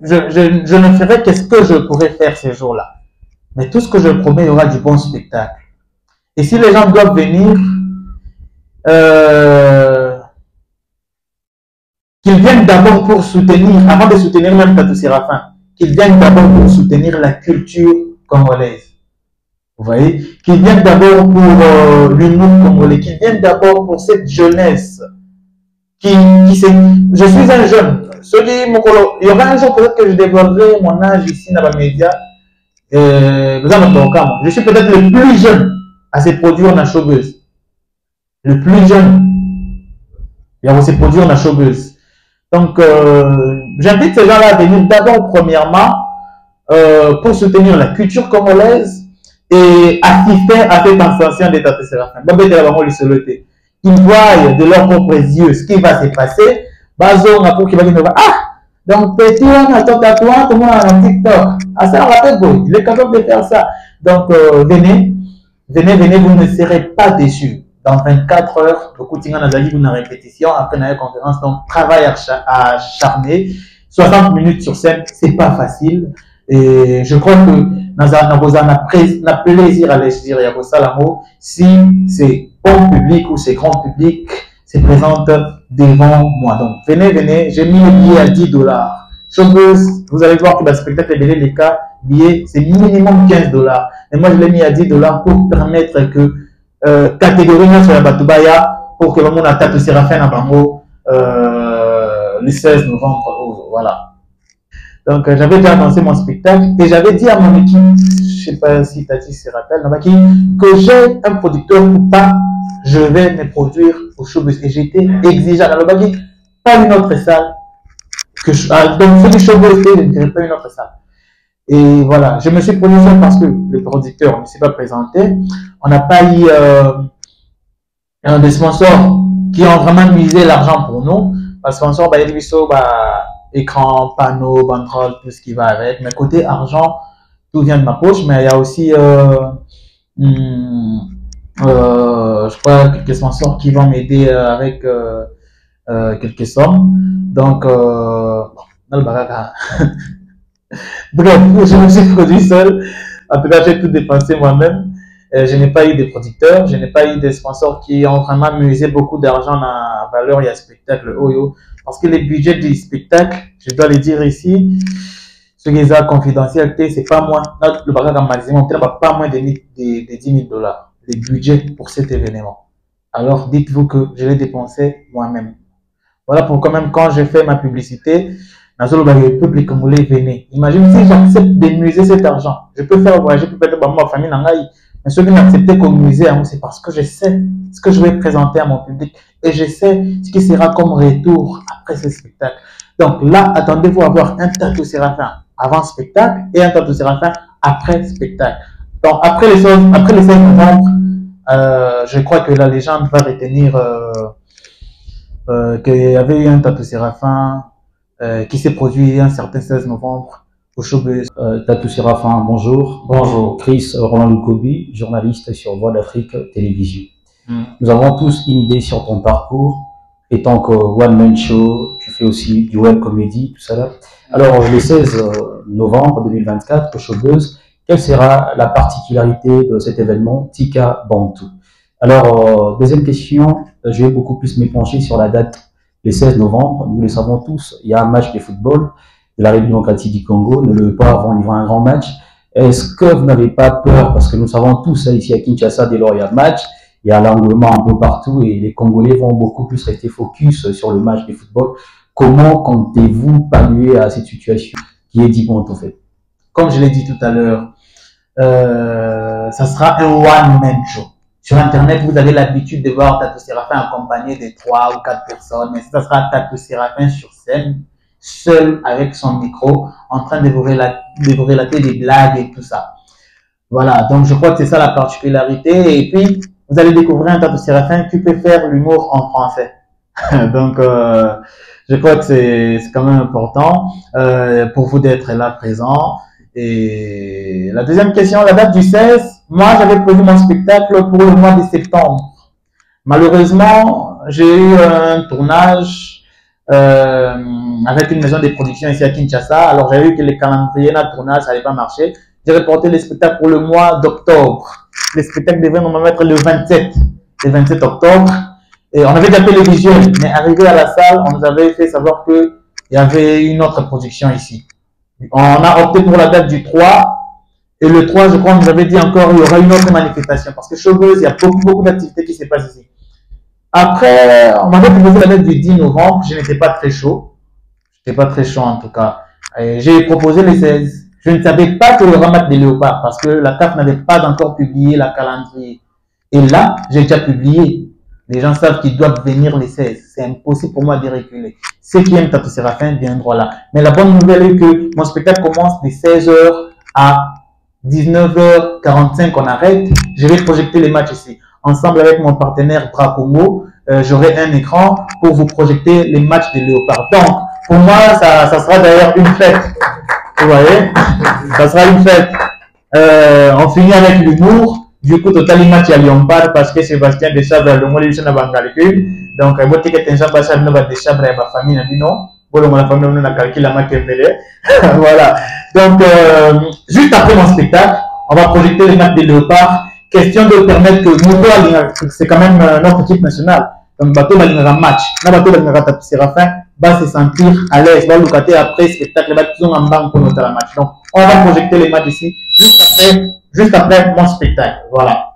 je ne ferai que ce que je pourrais faire ces jours-là. Mais tout ce que je promets, il y aura du bon spectacle. Et si les gens doivent venir, qu'ils viennent d'abord pour soutenir, avant de soutenir même Tatou Séraphin, qu'ils viennent d'abord pour soutenir la culture congolaise. Vous voyez? Qu'ils viennent d'abord pour l'humour congolais, qu'ils viennent d'abord pour cette jeunesse je suis un jeune. Il y aura un jour peut-être que je dévoilerai mon âge ici dans les médias. Je suis peut-être le plus jeune à se produire dans la showbiz. Le plus jeune à se produire dans la showbiz. Donc, j'invite ces gens-là à venir d'abord, premièrement, pour soutenir la culture congolaise et assister à cette ascension des Tatou Séraphin. Ils voient de leurs propres yeux ce qui va se passer. Donc, petit, on a ton tatouage, tout le monde a un TikTok. Ah, ça, on rappelle, il est capable de faire ça. Donc, venez, vous ne serez pas déçus. Dans 24 heures, beaucoup de gens ont une répétition, après une conférence, donc travail acharné. 60 minutes sur scène, c'est pas facile. Et je crois que nous avons plaisir à les dire, il y a ça si c'est bon public ou c'est grand public se présente devant moi. Donc, venez, j'ai mis le billet à 10 $. Showbiz, vous allez voir que le spectacle est belé, les cas, billet, c'est minimum 15 $. Et moi, je l'ai mis à 10 $ pour permettre que catégorie sur la Batubaya, pour que le monde attaque le Séraphin à Bango le 16 novembre. Voilà. Donc, j'avais déjà annoncé mon spectacle et j'avais dit à mon équipe, je ne sais pas si Tati se rappelle, que j'ai un producteur ou pas, je vais me produire au showbiz. Et j'étais exigeant. Alors, pas une autre salle. Donc, c'est du showbiz, je ne dirais pas une autre salle. Et voilà, je me suis produit ça parce que le producteur ne s'est pas présenté. On n'a pas eu des sponsors qui ont vraiment misé l'argent pour nous. Parce que sponsor, écran, panneau, banderole, tout ce qui va avec. Mais côté argent, tout vient de ma poche. Mais il y a aussi, je crois, quelques sponsors qui vont m'aider avec quelques sommes. Donc, bref, je me suis produit seul. En tout cas, j'ai tout dépensé moi-même. Je n'ai pas eu de producteurs, je n'ai pas eu de sponsors qui ont vraiment misé beaucoup d'argent dans la valeur et le spectacle Oyo. Parce que les budgets du spectacle, je dois le dire ici, ce qui est confidentialité, c'est pas moins, le bagage en maximum, pas moins de 10 000 $. Les budgets pour cet événement. Alors, dites-vous que je l'ai dépensé moi-même. Voilà pourquoi même quand je fais ma publicité, le peuple congolais venez. Imagine si j'accepte de muser cet argent. Je peux faire voyager peut-être ma famille dans l'aïe. Mais ceux qui n'acceptent qu'au musée, c'est parce que je sais ce que je vais présenter à mon public et je sais ce qui sera comme retour après ce spectacle. Donc là, attendez-vous à voir un Tatou Séraphin avant spectacle et un Tatou Séraphin après spectacle. Donc après les 16 novembre, je crois que la légende va retenir qu'il y avait eu un Tatou Séraphin qui s'est produit un certain 16 novembre. Tatou Séraphin, bonjour. Bonjour. Chris Roland Lukobi, journaliste sur Voix d'Afrique Télévision. Nous avons tous une idée sur ton parcours. Étant que One Man Show, tu fais aussi du web comédie, tout ça là. Alors, le 16 novembre 2024, au Showbiz, quelle sera la particularité de cet événement Tika Bantu? Alors, deuxième question, je vais beaucoup plus m'épancher sur la date, le 16 novembre. Nous le savons tous, il y a un match de football de la République démocratique du Congo, ne le pas avant livrer un grand match. Est-ce que vous n'avez pas peur, parce que nous savons tous ici à Kinshasa, dès lors il y a match, il y a l'engouement un peu partout et les Congolais vont beaucoup plus rester focus sur le match de football. Comment comptez-vous pallier à cette situation qui est dit bon en fait? Comme je l'ai dit tout à l'heure, ça sera un one-man show. Sur Internet, vous avez l'habitude de voir Tatou Séraphin accompagné de 3 ou 4 personnes, mais ça sera Tatou Séraphin sur scène, seul avec son micro, en train de vous relater des blagues et tout ça. Voilà, donc je crois que c'est ça la particularité. Et puis, vous allez découvrir un Tatou Séraphin qui peut faire l'humour en français. Donc, je crois que c'est quand même important pour vous d'être là présent. Et la deuxième question, la date du 16, moi j'avais prévu mon spectacle pour le mois de septembre. Malheureusement, j'ai eu un tournage avec une maison de production ici à Kinshasa. Alors, j'avais vu que les calendriers de tournage, ça n'allait pas marcher. J'ai reporté les spectacles pour le mois d'octobre. Les spectacles devaient normalement être le 27 octobre. Et on avait déjà fait le visuel, mais arrivé à la salle, on nous avait fait savoir qu'il y avait une autre production ici. On a opté pour la date du 3. Et le 3, je crois, on nous avait dit encore qu'il y aura une autre manifestation. Parce que Showbuzz, il y a beaucoup d'activités qui se passent ici. Après, on m'avait proposé la date du 10 novembre. Je n'étais pas très chaud. Je n'étais pas très chaud en tout cas. J'ai proposé le 16. Je ne savais pas qu'il y aura match des léopards parce que la CAF n'avait pas encore publié la calendrier. Et là, j'ai déjà publié. Les gens savent qu'ils doivent venir les 16. C'est impossible pour moi de reculer. Ceux qui aiment Tatou Séraphin viendront là. Mais la bonne nouvelle est que mon spectacle commence de 16h à 19h45. On arrête. Je vais projeter les matchs ici. Ensemble avec mon partenaire Bracomo, j'aurai un écran pour vous projeter les matchs des léopards. Donc, pour moi, ça sera d'ailleurs une fête. Vous voyez? Ça sera une fête. On finit avec l'humour. Du coup, total match à Léopard parce que Sébastien Deschamps, le mot de l'État n'a pas calculé. Donc, il faut que tu aies un passage de Deschamps et ma famille n'a dit non. Bon, la famille n'a pas calculé la match. Voilà. Donc, juste après mon spectacle, on va projeter les matchs des léopards. Question de permettre que c'est quand même notre équipe nationale. Donc, Bateau va un match. Bateau va Tatou Séraphin va se sentir à l'aise. Va le après spectacle, va tout en banque pour notre match. Donc, on va projeter les matchs ici juste après mon spectacle. Voilà.